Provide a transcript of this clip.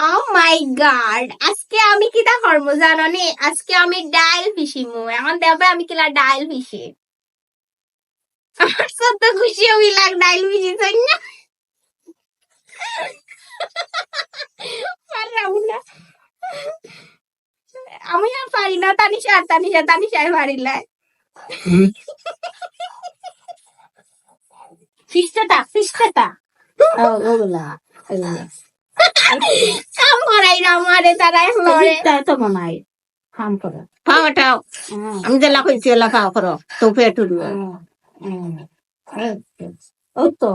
ও মাই god, আজকে আমি কিটা করবো জানো নি? আজকে আমি ডাইল পিসিমু। এখন দেবে আমি কিলা ডাইল পিসি। আমার সত্য খুশি হবি লাগ ডাইল পিসি না। পারলাম না। আমি আর পারি না। তানিশা পারিলাই। ফিস্টাটা ওগুলা কাম করাই না আমারে, তারা লড়ে তো মনে হয় কাম করে খাওয়াটাও। আমি যেলা কইছি এলা খাওয়া করো তো পেট উঠবে। ও তো